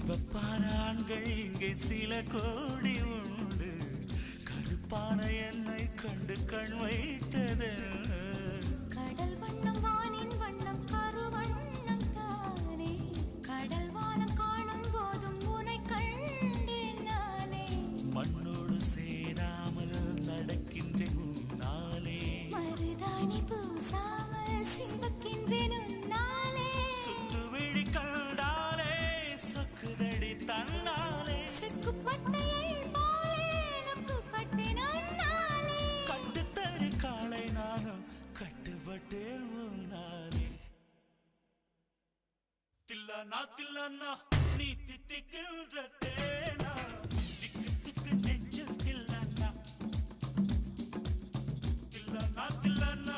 சிவப்பான ஆண்கள் இங்கே சில கோடி உண்டு, கருப்பான என்னை கண்டு கண் வைத்தது. கடல் வண்ணம் வானின் வண்ணம் கருவண்ணம் தானே, கடல் வானம் காணும் போதும் உனை கண்டேன் நானே. மண்ணோடு சேராமல் நடக்கின்றேன் உன்னாலே, மருதாணி பூசாமல் சிவக்கின்றேன் உன்னாலே. சுட்டு விழி கண்டாலே சொக்குதடி தன்னாலே, செக்குப்பட்டையை போலே நொக்குப்பட்டேன் உன்னாலே. கட்டுத்தறி காளை நானும் கட்டுப்பட்டேன் உன்னாலே. தில்லானா தில்லானா நீ தித்திக்கின்ற தேனா, திக்கு திக்கு நெஞ்சில் தில்லானா. தில்லானா தில்லானா